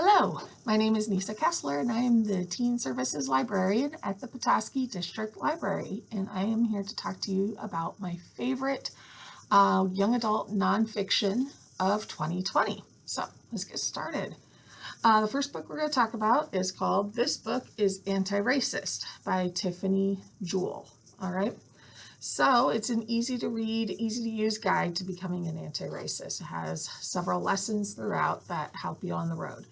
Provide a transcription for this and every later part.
Hello, my name is Nisa Kessler and I am the Teen Services Librarian at the Petoskey District Library, and I am here to talk to you about my favorite young adult nonfiction of 2020. So let's get started. The first book we're going to talk about is called This Book is Antiracist by Tiffany Jewell. All right. So it's an easy to read, easy to use guide to becoming an anti-racist. It has several lessons throughout that help you on the road.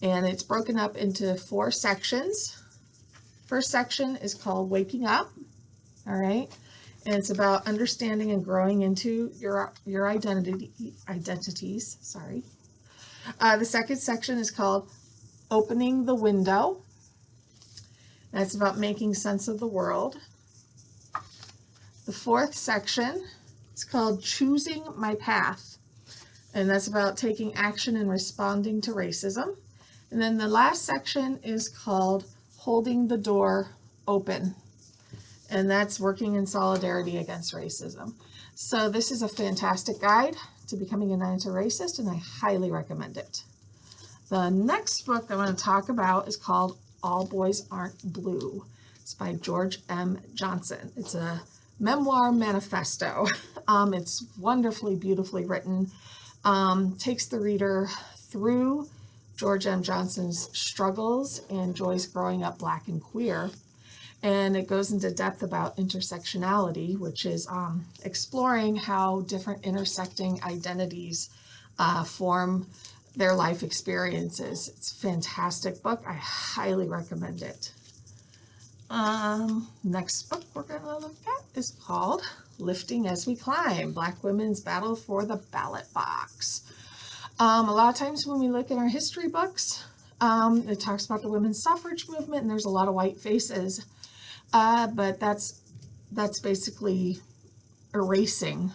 And it's broken up into 4 sections. First section is called Waking Up. All right. And it's about understanding and growing into your identities. Sorry. The second section is called Opening the Window. That's about making sense of the world. The fourth section is called Choosing My Path, and that's about taking action and responding to racism. And then the last section is called Holding the Door Open, and that's working in solidarity against racism. So this is a fantastic guide to becoming an anti-racist, and I highly recommend it. The next book I want to talk about is called All Boys Aren't Blue. It's by George M. Johnson. It's a memoir manifesto. It's wonderfully, beautifully written. Takes the reader through George M. Johnson's struggles and joys growing up Black and queer. And it goes into depth about intersectionality, which is exploring how different intersecting identities form their life experiences. It's a fantastic book. I highly recommend it. Next book we're going to look at is called Lifting as We Climb, Black Women's Battle for the Ballot Box. A lot of times when we look at our history books, it talks about the women's suffrage movement, and there's a lot of white faces, but that's basically erasing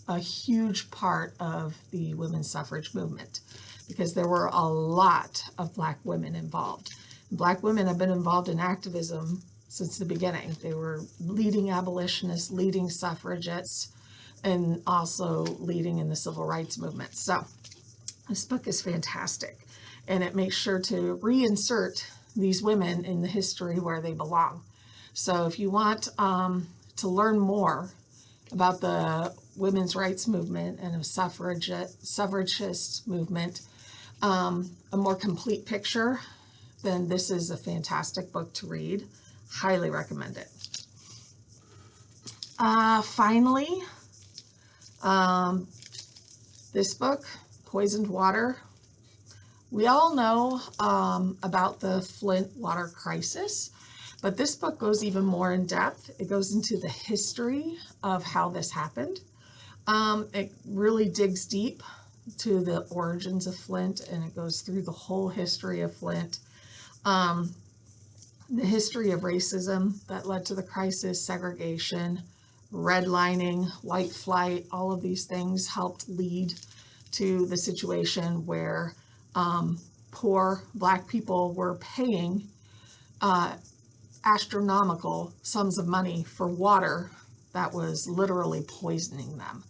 a huge part of the women's suffrage movement, because there were a lot of Black women involved. Black women have been involved in activism since the beginning. They were leading abolitionists, leading suffragettes, and also leading in the civil rights movement. So this book is fantastic, and it makes sure to reinsert these women in the history where they belong. So if you want to learn more about the women's rights movement and the suffragist movement, a more complete picture, then this is a fantastic book to read. Highly recommend it. Finally, this book, Poisoned Water. We all know about the Flint water crisis, but this book goes even more in depth. It goes into the history of how this happened. It really digs deep to the origins of Flint, and it goes through the whole history of Flint. The history of racism that led to the crisis, segregation, redlining, white flight, all of these things helped lead to the situation where poor Black people were paying astronomical sums of money for water that was literally poisoning them.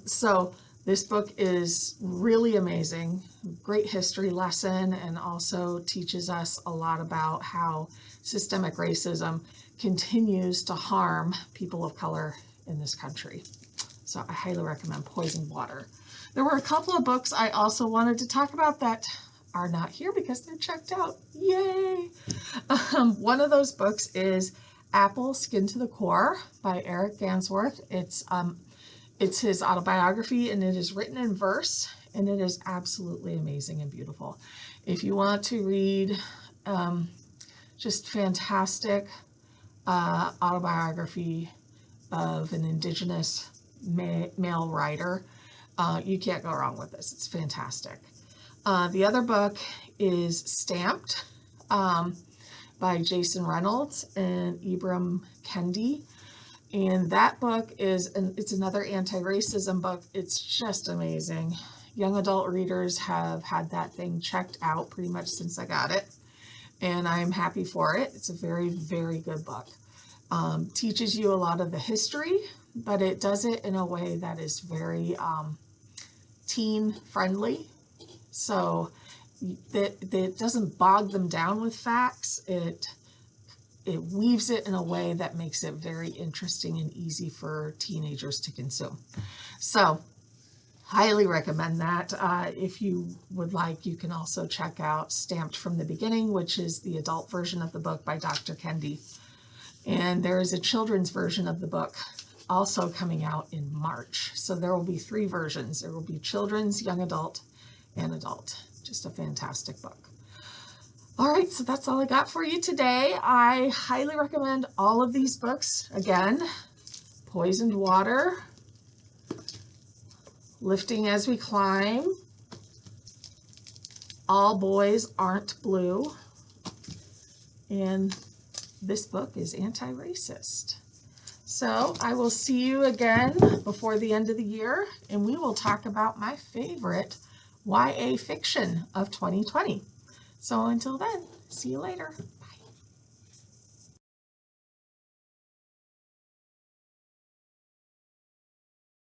So this book is really amazing, great history lesson, and also teaches us a lot about how systemic racism continues to harm people of color in this country. So I highly recommend Poisoned Water. There were a couple of books I also wanted to talk about that are not here because they're checked out. Yay! One of those books is Apple Skin to the Core by Eric Gansworth. It's his autobiography, and it is written in verse, and it is absolutely amazing and beautiful. If you want to read just fantastic autobiography of an Indigenous male writer, you can't go wrong with this. It's fantastic. The other book is Stamped by Jason Reynolds and Ibram Kendi. And that book it's another anti-racism book. It's just amazing. Young adult readers have had that thing checked out pretty much since I got it, and I'm happy for it. It's a very, very good book. Teaches you a lot of the history, but it does it in a way that is very teen friendly. So that doesn't bog them down with facts. It weaves it in a way that makes it very interesting and easy for teenagers to consume. So highly recommend that. If you would like, you can also check out Stamped from the Beginning, which is the adult version of the book by Dr. Kendi. And there is a children's version of the book also coming out in March. So there will be 3 versions. There will be children's, young adult, and adult. Just a fantastic book. All right, so that's all I got for you today. I highly recommend all of these books. Again, Poisoned Water, Lifting as We Climb, All Boys Aren't Blue, and this book is Antiracist. So I will see you again before the end of the year, and we will talk about my favorite YA fiction of 2020. So until then, see you later.